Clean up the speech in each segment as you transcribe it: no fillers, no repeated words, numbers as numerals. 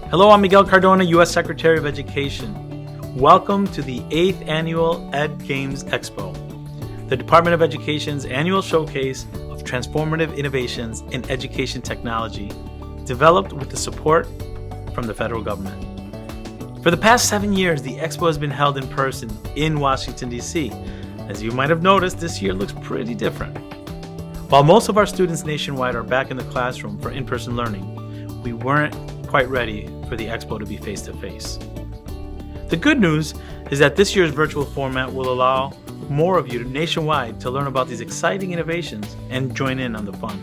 Hello, I'm Miguel Cardona, U.S. Secretary of Education. Welcome to the 8th Annual ED Games Expo, the Department of Education's annual showcase of transformative innovations in education technology, developed with the support from the federal government. For the past 7 years, the Expo has been held in person in Washington, D.C. As you might have noticed, this year looks pretty different. While most of our students nationwide are back in the classroom for in-person learning, we weren't quite ready for the Expo to be face-to-face. The good news is that this year's virtual format will allow more of you nationwide to learn about these exciting innovations and join in on the fun.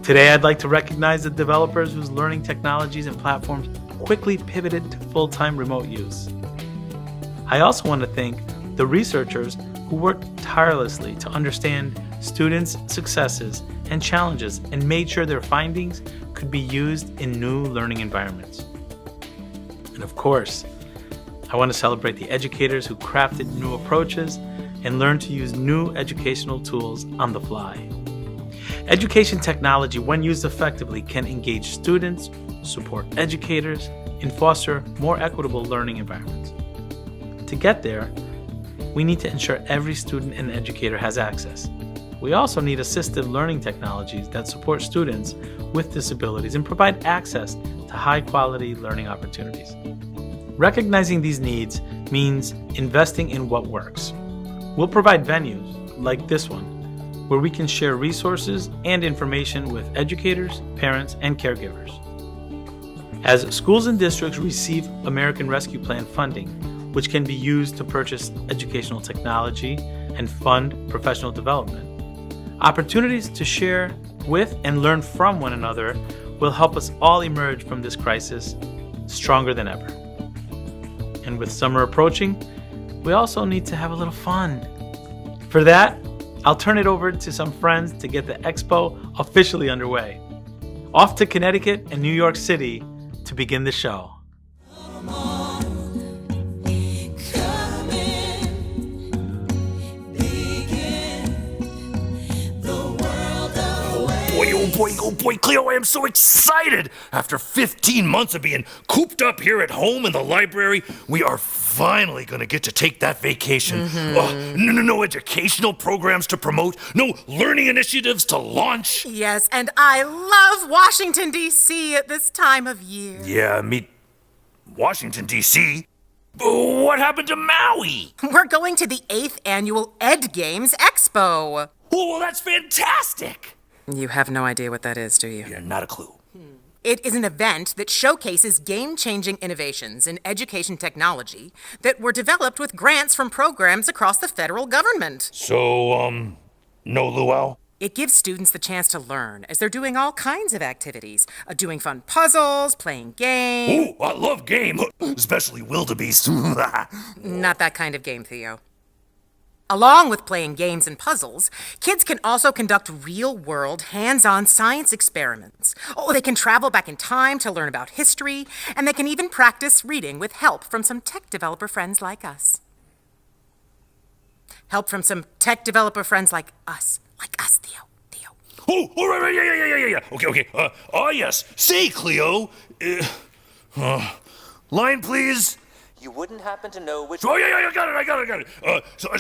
Today, I'd like to recognize the developers whose learning technologies and platforms quickly pivoted to full-time remote use. I also want to thank the researchers who worked tirelessly to understand students' successes and challenges and made sure their findings could be used in new learning environments. And of course, I want to celebrate the educators who crafted new approaches and learned to use new educational tools on the fly. Education technology, when used effectively, can engage students, support educators, and foster more equitable learning environments. To get there, we need to ensure every student and educator has access. We also need assistive learning technologies that support students with disabilities and provide access to high-quality learning opportunities. Recognizing these needs means investing in what works. We'll provide venues like this one, where we can share resources and information with educators, parents, and caregivers. As schools and districts receive American Rescue Plan funding, which can be used to purchase educational technology and fund professional development, opportunities to share with and learn from one another will help us all emerge from this crisis stronger than ever. And with summer approaching, we also need to have a little fun. For that, I'll turn it over to some friends to get the Expo officially underway. Off to Connecticut and New York City to begin the show. Oh boy, Cleo, I am so excited! After 15 months of being cooped up here at home in the library, we are finally gonna get to take that vacation. No educational programs to promote, no learning initiatives to launch. Yes, and I love Washington, D.C. at this time of year. Yeah, meet Washington, D.C.? What happened to Maui? We're going to the 8th Annual ED Games Expo. Well, that's fantastic! You have no idea what that is, do you? Yeah, not a clue. It is an event that showcases game-changing innovations in education technology that were developed with grants from programs across the federal government. So, no luau? It gives students the chance to learn as they're doing all kinds of activities, doing fun puzzles, playing games. Ooh, I love game, especially wildebeest. Not that kind of game, Theo. Along with playing games and puzzles, kids can also conduct real-world, hands-on science experiments. They can travel back in time to learn about history, and they can even practice reading with help from some tech developer friends like us. Help from some tech developer friends like us, Theo. Oh, right, yeah. Okay. Yes. Say, Cleo. Line, please. You wouldn't happen to know which... Oh, yeah, I got it.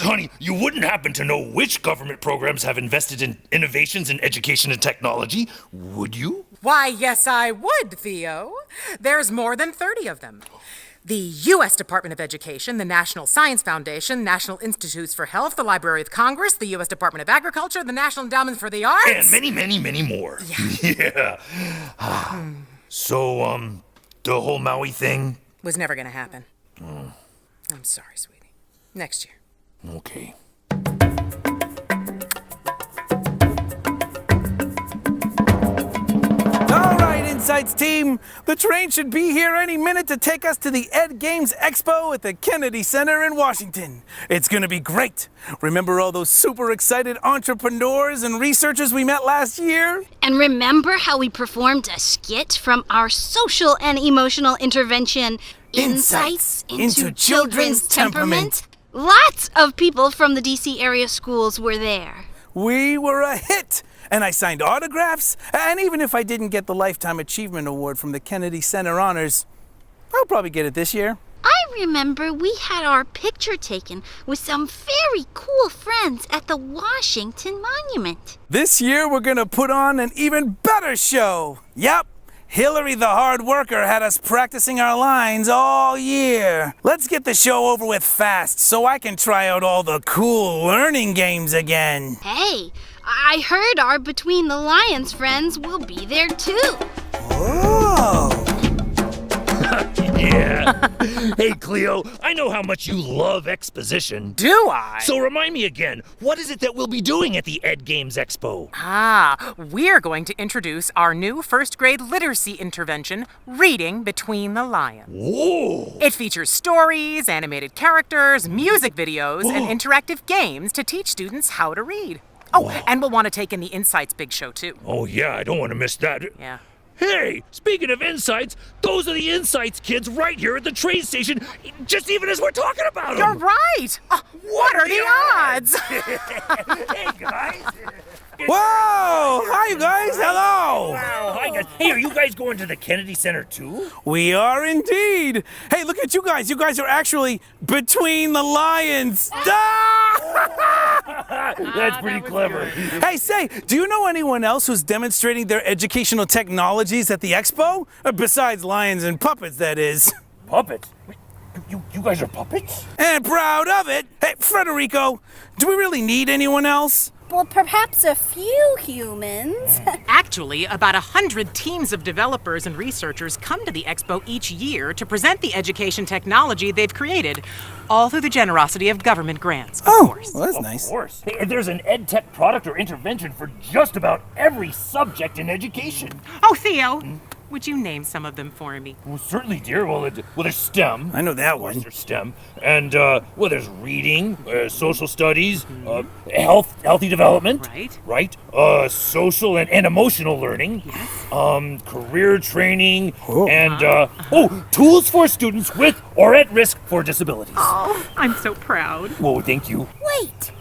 Honey, you wouldn't happen to know which government programs have invested in innovations in education and technology, would you? Why, yes, I would, Theo. There's more than 30 of them. The U.S. Department of Education, the National Science Foundation, National Institutes for Health, the Library of Congress, the U.S. Department of Agriculture, the National Endowment for the Arts... And many more. Yeah. So, the whole Maui thing... was never gonna happen. I'm sorry, sweetie. Next year. Okay. All right, Insights team. The train should be here any minute to take us to the ED Games Expo at the Kennedy Center in Washington. It's gonna be great. Remember all those super excited entrepreneurs and researchers we met last year? And remember how we performed a skit from our social and emotional intervention, Insights into Children's Temperament? Lots of people from the DC area schools were there. we were a hit. And I signed autographs, and even if I didn't get the Lifetime Achievement Award from the Kennedy Center Honors, I'll probably get it this year. I remember we had our picture taken with some very cool friends at the Washington Monument. This year we're gonna put on an even better show. Yep, Hillary the hard worker had us practicing our lines all year. Let's get the show over with fast so I can try out all the cool learning games again. Hey, I heard our Between the Lions friends will be there too. Oh. Yeah. Hey, Cleo, I know how much you love exposition. Do I? So remind me again, what is it that we'll be doing at the Ed Games Expo? We're going to introduce our new first grade literacy intervention, Reading Between the Lions. Whoa! It features stories, animated characters, music videos, and interactive games to teach students how to read. Oh, and we'll want to take in the Insights Big Show, too. Oh, yeah, I don't want to miss that. Yeah. Hey, speaking of insights, those are the Insights kids right here at the train station, just even as we're talking about them. You're right! What are the odds? Hey, guys. Whoa! Hi, you guys. Hello. Wow, hi, guys. Hey, are you guys going to the Kennedy Center, too? We are indeed. Hey, look at you guys. You guys are actually between the lions. That's pretty clever. Hey, say, do you know anyone else who's demonstrating their educational technologies at the expo? Besides lions and puppets, that is. Puppets? You guys are puppets? And proud of it. Hey, Federico, do we really need anyone else? Well, perhaps a few humans. Actually, about 100 teams of developers and researchers come to the expo each year to present the education technology they've created, all through the generosity of government grants, of course. Well, that's nice. Of course. Hey, there's an EdTech product or intervention for just about every subject in education. Oh, Theo, would you name some of them for me? Well, certainly, dear. Well, there's STEM. I know that Of course, one. there's STEM. And, there's reading, social studies, healthy development. Right. Right. Social and emotional learning. Yes. Career training. And, tools for students with or at risk for disabilities. Oh, I'm so proud. Whoa, thank you. Wait.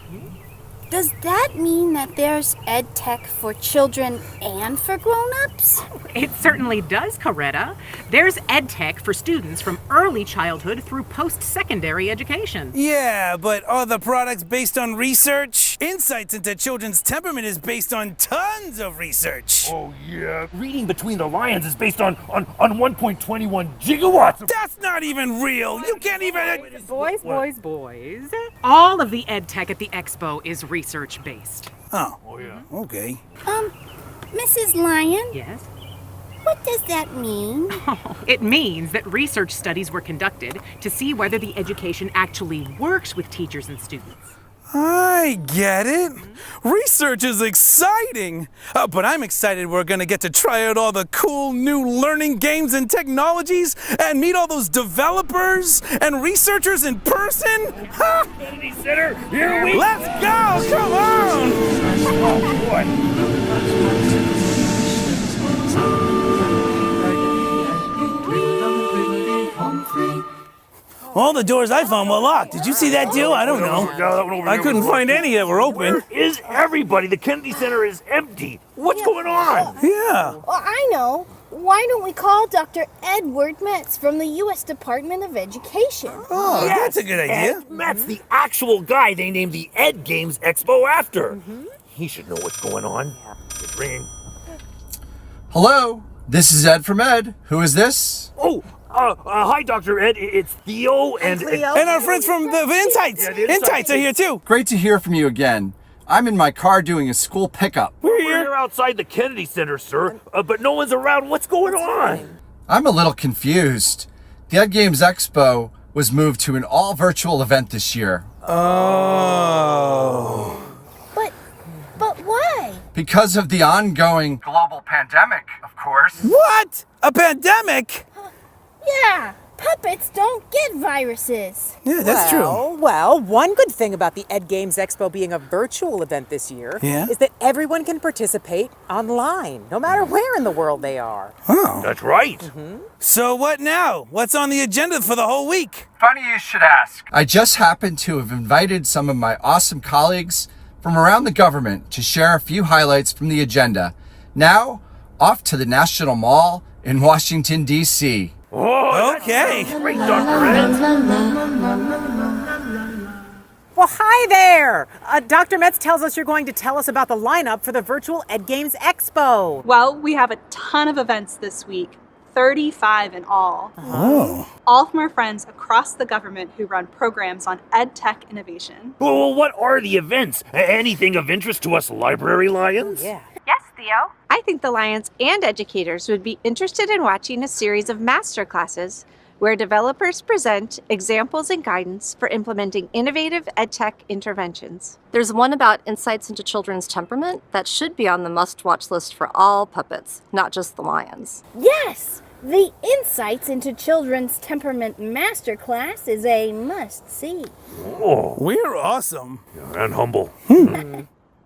Does that mean that there's EdTech for children and for grown-ups? It certainly does, Coretta. There's EdTech for students from early childhood through post-secondary education. Yeah, but are the products based on research? Insights into children's temperament is based on tons of research. Oh, yeah. Reading Between the Lions is based on 1.21 gigawatts. That's not even real. You can't even... Boys. All of the EdTech at the expo is research-based. Oh, yeah. okay. Mrs. Lyon, Yes? what does that mean? It means that research studies were conducted to see whether the education actually works with teachers and students. I get it. Research is exciting. But I'm excited we're going to get to try out all the cool new learning games and technologies and meet all those developers and researchers in person. Ha! Kennedy Center, here we Let's go! Come on! Oh, boy. All the doors I found were locked. Did you see that too? I don't know. No, that one over I there couldn't was find locked. any that were open. Where is everybody? The Kennedy Center is empty. What's going on? Yeah. Well, I know. Why don't we call Dr. Edward Metz from the U.S. Department of Education? Oh, that's a good idea. Ed Metz, the actual guy they named the Ed Games Expo after. He should know what's going on. It's ringing. Hello, this is Ed from Ed. Who is this? Oh, hi, Dr. Ed. It's Theo and... And our friends from the Insights. Yeah, the Insights are here too. Great to hear from you again. I'm in my car doing a school pickup. We're We're here here. outside the Kennedy Center, sir, but no one's around. What's going on? I'm a little confused. The Ed Games Expo was moved to an all virtual event this year Oh. But why? because of the ongoing global pandemic, of course. What? A pandemic? Yeah, puppets don't get viruses. Yeah, that's true. Well, one good thing about the Ed Games Expo being a virtual event this year Yeah? is that everyone can participate online, no matter where in the world they are. Oh. That's right. So what now? What's on the agenda for the whole week? Funny you should ask. I just happened to have invited some of my awesome colleagues, from around the government to share a few highlights from the agenda. Now, off to the National Mall in Washington, D.C. Okay. Great, Dr. Ed. Well, hi there! Dr. Metz tells us you're going to tell us about the lineup for the virtual Ed Games Expo. Well, we have a ton of events this week, 35 in all. Oh. All from our friends across the government who run programs on EdTech innovation. Well, what are the events? Anything of interest to us library lions? Yeah. Yes, Theo. I think the Lions and educators would be interested in watching a series of master classes where developers present examples and guidance for implementing innovative EdTech interventions. There's one about insights into children's temperament that should be on the must-watch list for all puppets, not just the Lions. Yes! The Insights into Children's Temperament Masterclass is a must-see. Oh, We're awesome. and humble.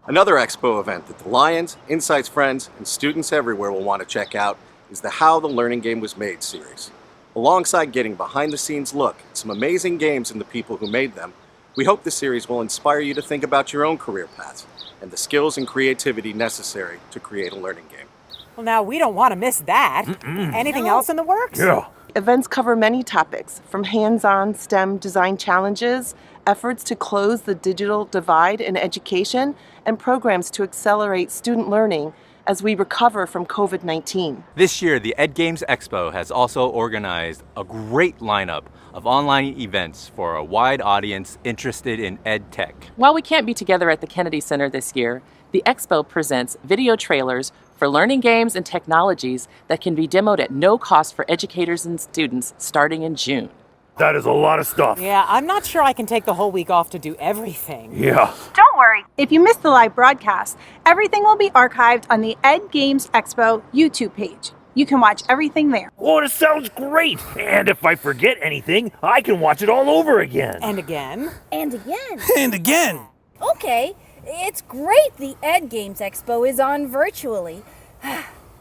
Another Expo event that the Lions, Insights friends, and students everywhere will want to check out is the How the Learning Game Was Made series. Alongside getting behind-the-scenes look at some amazing games and the people who made them, we hope this series will inspire you to think about your own career paths and the skills and creativity necessary to create a learning game. Well, now, we don't want to miss that. Anything else in the works? Yeah. Events cover many topics, from hands-on STEM design challenges, efforts to close the digital divide in education, and programs to accelerate student learning as we recover from COVID-19. This year, the Ed Games Expo has also organized a great lineup of online events for a wide audience interested in EdTech. While we can't be together at the Kennedy Center this year, the Expo presents video trailers for learning games and technologies that can be demoed at no cost for educators and students starting in June. That is a lot of stuff. Yeah, I'm not sure I can take the whole week off to do everything. Yeah. Don't worry, if you missed the live broadcast, everything will be archived on the Ed Games Expo YouTube page. You can watch everything there. Oh, this sounds great. And if I forget anything, I can watch it all over again. And again. And again. And again. Okay, it's great the Ed Games Expo is on virtually.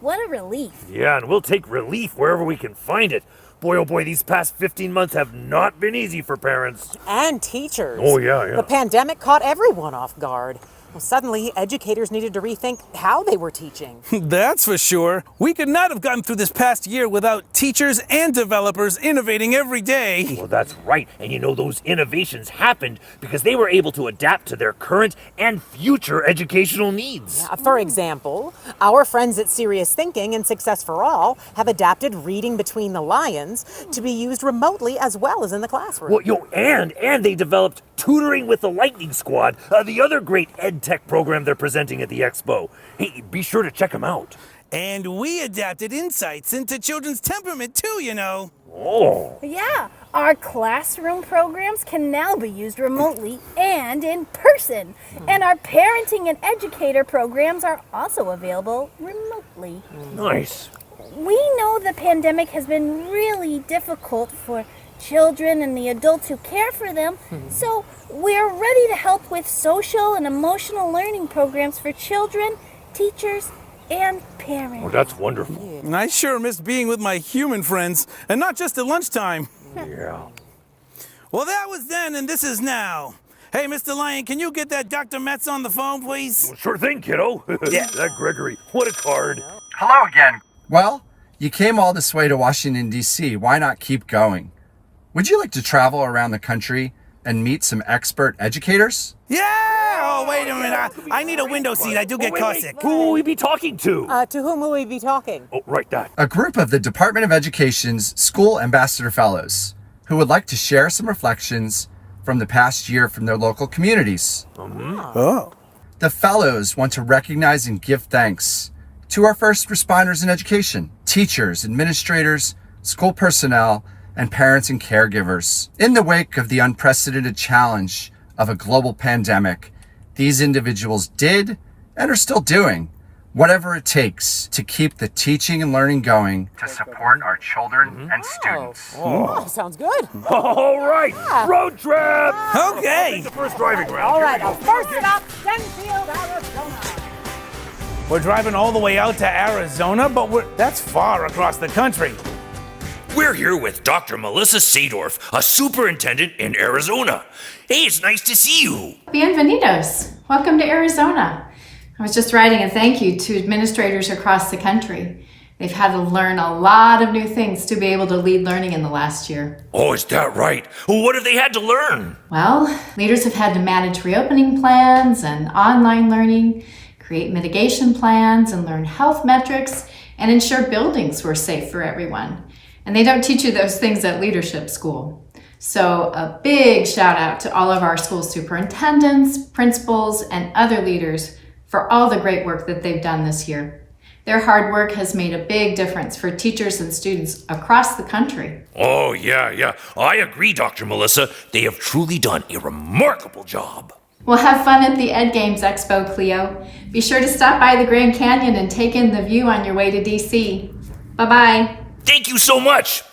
What a relief. Yeah, and we'll take relief wherever we can find it. Boy, oh boy, these past 15 months have not been easy for parents. And teachers. Oh, yeah. The pandemic caught everyone off guard. Well, suddenly, educators needed to rethink how they were teaching. That's for sure. We could not have gotten through this past year without teachers and developers innovating every day. Well, that's right. And you know, those innovations happened because they were able to adapt to their current and future educational needs. For example, our friends at Serious Thinking and Success for All have adapted reading between the lions to be used remotely as well as in the classroom. Well, and they developed Tutoring with the Lightning Squad, the other great EdTech program they're presenting at the Expo. Hey, be sure to check them out. And we adapted insights into children's temperament too, you know. Oh. Yeah, our classroom programs can now be used remotely and in person. And our parenting and educator programs are also available remotely. Nice. We know the pandemic has been really difficult for children and the adults who care for them, so we're ready to help with social and emotional learning programs for children, teachers, and parents. Oh, that's wonderful. I sure miss being with my human friends, and not just at lunchtime. Yeah. Well, that was then, and this is now. Hey, Mr. Lion, can you get that Dr. Metz on the phone, please? Well, sure thing, kiddo. Yeah. That Gregory, what a card. Hello again. Well, you came all this way to Washington, D.C. Why not keep going? Would you like to travel around the country and meet some expert educators? Yeah! Oh, wait a minute. I need a window seat. I do get car sick. Who will we be talking to? To whom will we be talking? Oh, right, that. A group of the Department of Education's School Ambassador Fellows who would like to share some reflections from the past year from their local communities. Oh. The Fellows want to recognize and give thanks to our first responders in education, teachers, administrators, school personnel, and parents and caregivers. In the wake of the unprecedented challenge of a global pandemic, these individuals did and are still doing whatever it takes to keep the teaching and learning going to support our children and students. Oh, sounds good. All right, road trip. Okay. The first driving round. All right, our first stop, Denfield, Arizona. We're driving all the way out to Arizona, but that's far across the country. We're here with Dr. Melissa Sadorf, a superintendent in Arizona. Hey, it's nice to see you. Bienvenidos. Welcome to Arizona. I was just writing a thank you to administrators across the country. They've had to learn a lot of new things to be able to lead learning in the last year. Oh, is that right? Well, what have they had to learn? Well, leaders have had to manage reopening plans and online learning, create mitigation plans and learn health metrics, and ensure buildings were safe for everyone. And they don't teach you those things at leadership school. So a big shout out to all of our school superintendents, principals, and other leaders for all the great work that they've done this year. Their hard work has made a big difference for teachers and students across the country. Oh, yeah. I agree, Dr. Melissa. They have truly done a remarkable job. We'll have fun at the Ed Games Expo, Cleo. Be sure to stop by the Grand Canyon and take in the view on your way to DC. Bye-bye. Thank you so much.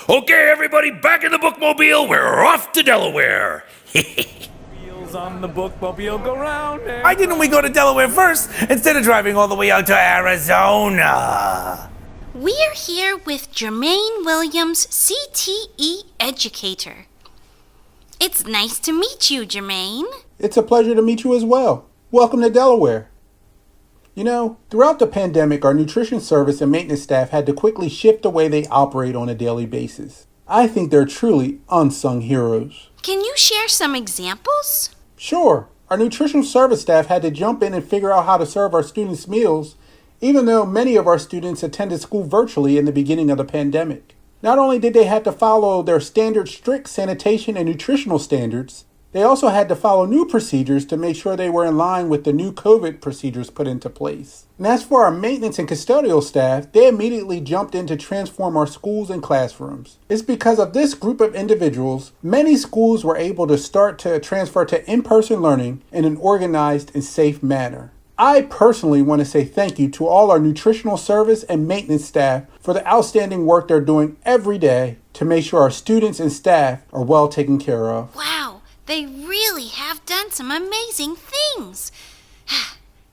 Okay, everybody, back in the bookmobile. We're off to Delaware. Wheels on the bookmobile go round. Why didn't we go to Delaware first instead of driving all the way out to Arizona? We're here with Jermaine Williams, CTE educator. It's nice to meet you, Jermaine. It's a pleasure to meet you as well. Welcome to Delaware. You know, throughout the pandemic, our nutrition service and maintenance staff had to quickly shift the way they operate on a daily basis. I think they're truly unsung heroes. Can you share some examples? Sure. Our nutrition service staff had to jump in and figure out how to serve our students meals, even though many of our students attended school virtually in the beginning of the pandemic. Not only did they have to follow their standard strict sanitation and nutritional standards, they also had to follow new procedures to make sure they were in line with the new COVID procedures put into place. And as for our maintenance and custodial staff, they immediately jumped in to transform our schools and classrooms. It's because of this group of individuals, many schools were able to start to transfer to in-person learning in an organized and safe manner. I personally want to say thank you to all our nutritional service and maintenance staff for the outstanding work they're doing every day to make sure our students and staff are well taken care of. Wow, they really have done some amazing things.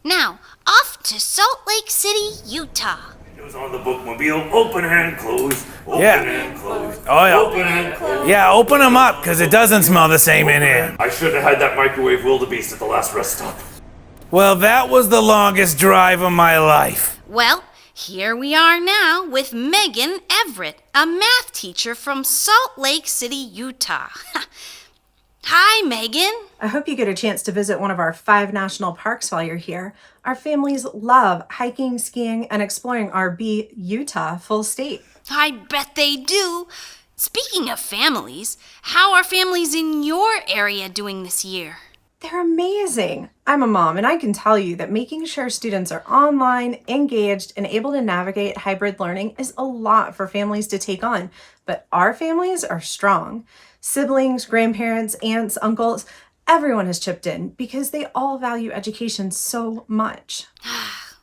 Now, off to Salt Lake City, Utah. It was on the bookmobile. Open and close. Open and close. Oh, yeah. Open and close. Yeah, open them up, because it doesn't smell the same in here. I should have had that microwave wildebeest at the last rest stop. Well, that was the longest drive of my life. Well, here we are now with Megan Everett, a math teacher from Salt Lake City, Utah. Hi, Megan. I hope you get a chance to visit one of our 5 national parks while you're here. Our families love hiking, skiing, and exploring our Utah full state. I bet they do. Speaking of families, how are families in your area doing this year? They're amazing. I'm a mom, and I can tell you that making sure students are online, engaged, and able to navigate hybrid learning is a lot for families to take on. But our families are strong. Siblings, grandparents, aunts, uncles, everyone has chipped in because they all value education so much.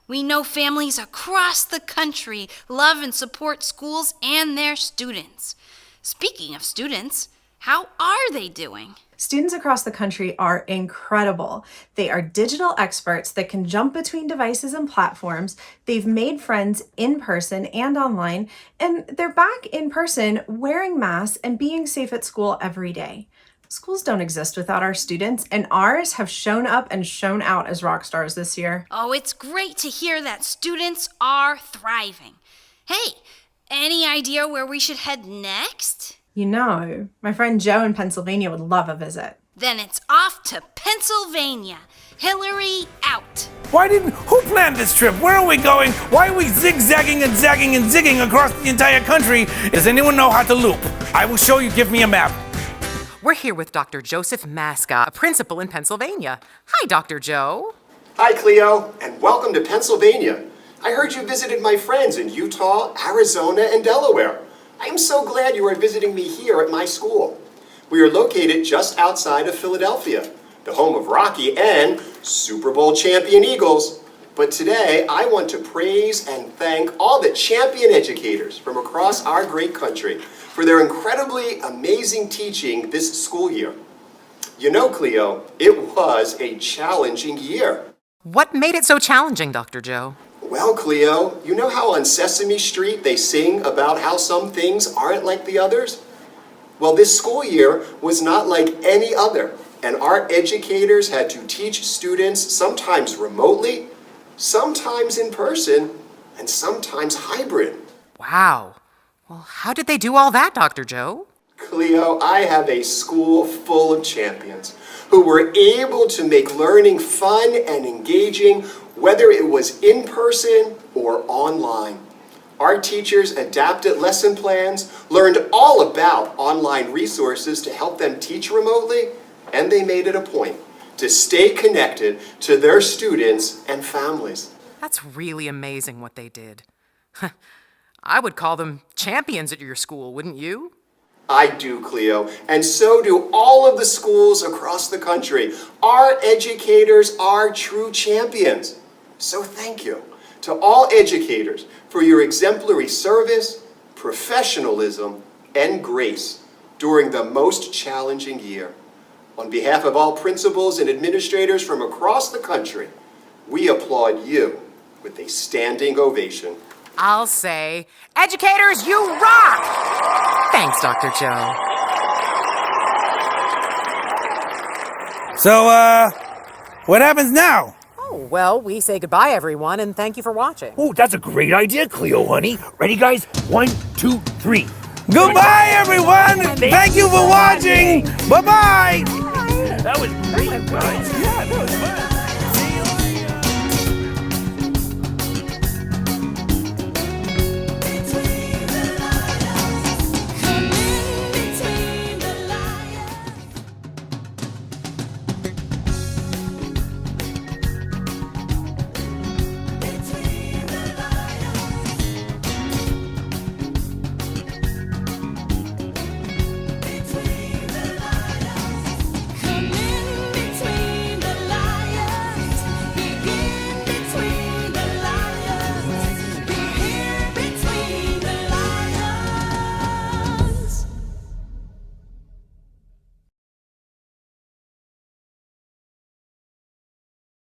We know families across the country love and support schools and their students. Speaking of students, how are they doing? Students across the country are incredible. They are digital experts that can jump between devices and platforms. They've made friends in person and online, and they're back in person wearing masks and being safe at school every day. Schools don't exist without our students, and ours have shown up and shown out as rock stars this year. Oh, it's great to hear that students are thriving. Hey, any idea where we should head next? You know, my friend Joe in Pennsylvania would love a visit. Then it's off to Pennsylvania. Hillary out. Who planned this trip? Where are we going? Why are we zigzagging and zagging and zigging across the entire country? Does anyone know how to loop? I will show you. Give me a map. We're here with Dr. Joseph Maska, a principal in Pennsylvania. Hi, Dr. Joe. Hi, Cleo, and welcome to Pennsylvania. I heard you visited my friends in Utah, Arizona, and Delaware. I am so glad you are visiting me here at my school. We are located just outside of Philadelphia, the home of Rocky and Super Bowl champion Eagles. But today, I want to praise and thank all the champion educators from across our great country for their incredibly amazing teaching this school year. You know, Cleo, it was a challenging year. What made it so challenging, Dr. Joe? Well, Cleo, you know how on Sesame Street they sing about how some things aren't like the others? Well, this school year was not like any other. And our educators had to teach students sometimes remotely, sometimes in person, and sometimes hybrid. Wow. Well, how did they do all that, Dr. Joe? Cleo, I have a school full of champions who were able to make learning fun and engaging, whether it was in person or online. Our teachers adapted lesson plans, learned all about online resources to help them teach remotely, and they made it a point to stay connected to their students and families. That's really amazing what they did. I would call them champions at your school, wouldn't you? I do, Cleo, and so do all of the schools across the country. Our educators are true champions. So thank you to all educators for your exemplary service, professionalism, and grace during the most challenging year. On behalf of all principals and administrators from across the country, we applaud you with a standing ovation. I'll say, educators, you rock! Thanks, Dr. Joe. So, what happens now? Oh, well, we say goodbye, everyone, and thank you for watching. Oh, that's a great idea, Cleo, honey. Ready, guys? 1, 2, 3. Goodbye, everyone! Thank you for watching! Bye-bye! That was great, guys. Yeah, that was fun.